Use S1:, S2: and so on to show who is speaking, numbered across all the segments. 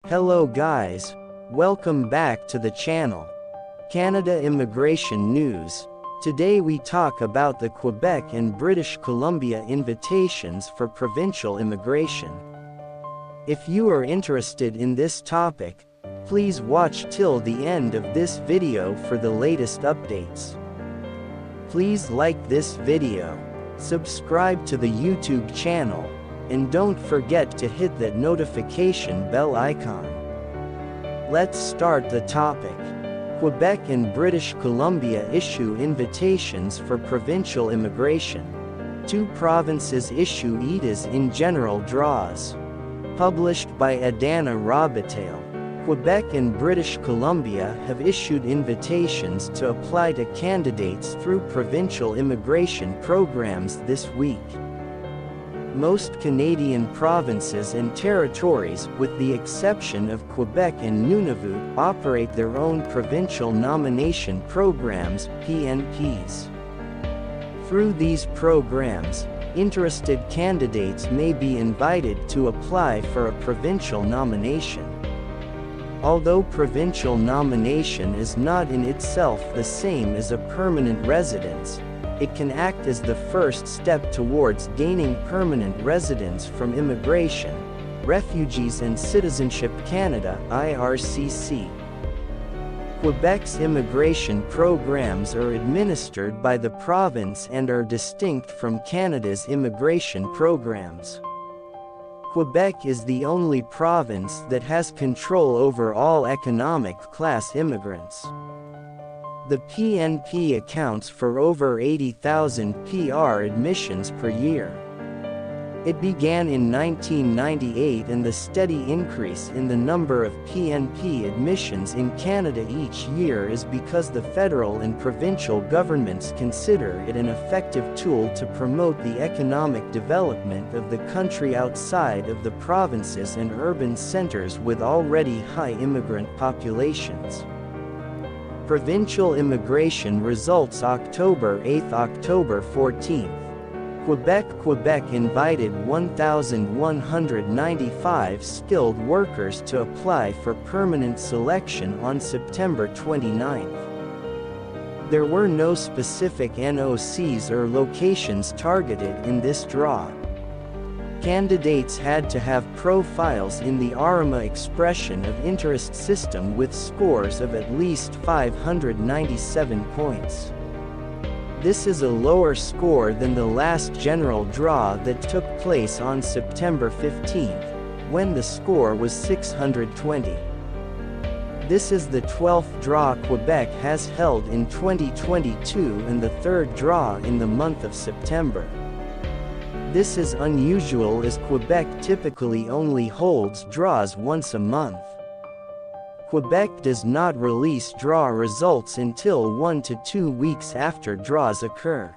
S1: Hello guys, welcome back to the channel. Canada Immigration News. Today we talk about the Quebec and British Columbia invitations for provincial immigration. If you are interested in this topic, please watch till the end of this video for the latest updates. Please like this video, subscribe to the YouTube channel, and don't forget to hit that notification bell icon. Let's start the topic. Quebec and British Columbia issue invitations for provincial immigration. Two provinces issue ETAs in general draws. Published by Adana Robitaille. Quebec and British Columbia have issued invitations to apply to candidates through provincial immigration programs this week. Most Canadian provinces and territories, with the exception of Quebec and Nunavut, operate their own provincial nomination programs, PNPs. Through these programs, interested candidates may be invited to apply for a provincial nomination. Although provincial nomination is not in itself the same as a permanent residence, it can act as the first step towards gaining permanent residence from Immigration, Refugees and Citizenship Canada (IRCC). Quebec's immigration programs are administered by the province and are distinct from Canada's immigration programs. Quebec is the only province that has control over all economic class immigrants. The PNP accounts for over 80,000 PR admissions per year. It began in 1998, and the steady increase in the number of PNP admissions in Canada each year is because the federal and provincial governments consider it an effective tool to promote the economic development of the country outside of the provinces and urban centers with already high immigrant populations. Provincial immigration results October 8, October 14. Quebec invited 1,195 skilled workers to apply for permanent selection on September 29. There were no specific NOCs or locations targeted in this draw. Candidates had to have profiles in the ARMA Expression of Interest system with scores of at least 597 points. This is a lower score than the last general draw that took place on September 15, when the score was 620. This is the 12th draw Quebec has held in 2022 and the third draw in the month of September. This is unusual as Quebec typically only holds draws once a month. Quebec does not release draw results until 1 to 2 weeks after draws occur.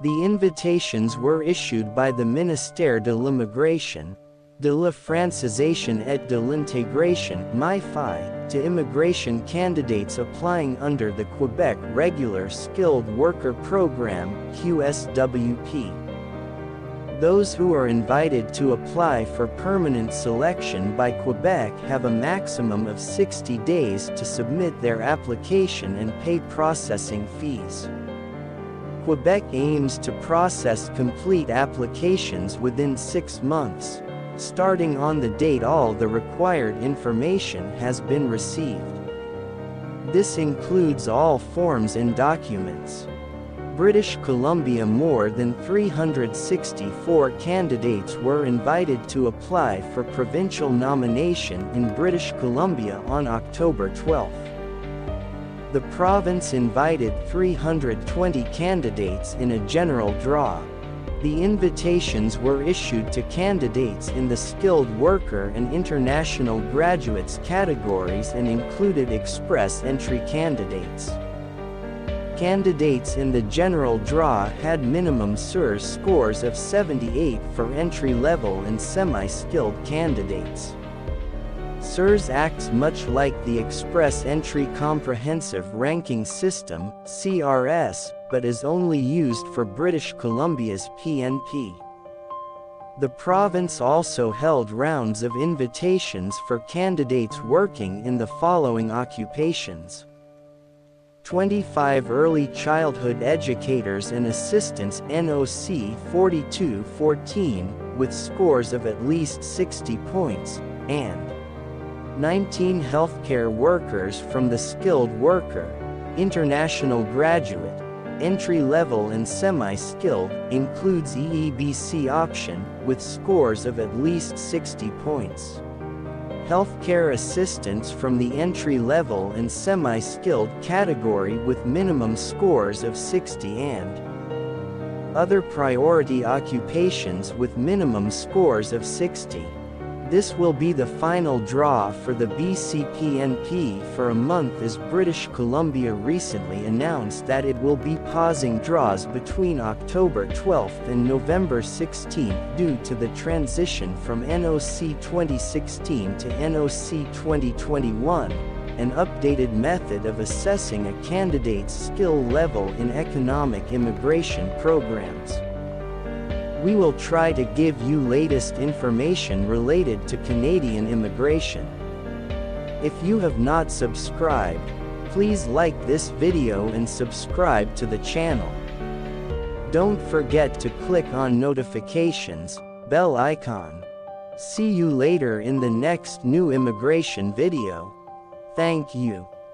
S1: The invitations were issued by the Ministère de l'Immigration, de la Francisation et de l'Intégration (MIFI) to immigration candidates applying under the Quebec Regular Skilled Worker Program (QSWP). Those who are invited to apply for permanent selection by Quebec have a maximum of 60 days to submit their application and pay processing fees. Quebec aims to process complete applications within 6 months, starting on the date all the required information has been received. This includes all forms and documents. British Columbia. More than 364 candidates were invited to apply for provincial nomination in British Columbia on October 12. The province invited 320 candidates in a general draw. The invitations were issued to candidates in the skilled worker and international graduates categories and included express entry candidates. Candidates in the general draw had minimum CERS scores of 78 for entry-level and semi-skilled candidates. CERS acts much like the Express Entry Comprehensive Ranking System (CRS), but is only used for British Columbia's PNP. The province also held rounds of invitations for candidates working in the following occupations: 25 early childhood educators and assistants NOC 4214 with scores of at least 60 points, and 19 healthcare workers from the skilled worker, international graduate, entry-level and semi-skilled, includes EEBC option, with scores of at least 60 points. Healthcare assistants from the entry-level and semi-skilled category with minimum scores of 60 and other priority occupations with minimum scores of 60. This will be the final draw for the BC-PNP for a month, as British Columbia recently announced that it will be pausing draws between October 12 and November 16 due to the transition from NOC 2016 to NOC 2021, an updated method of assessing a candidate's skill level in economic immigration programs. We will try to give you latest information related to Canadian immigration. If you have not subscribed, please like this video and subscribe to the channel. Don't forget to click on notifications, bell icon. See you later in the next new immigration video. Thank you.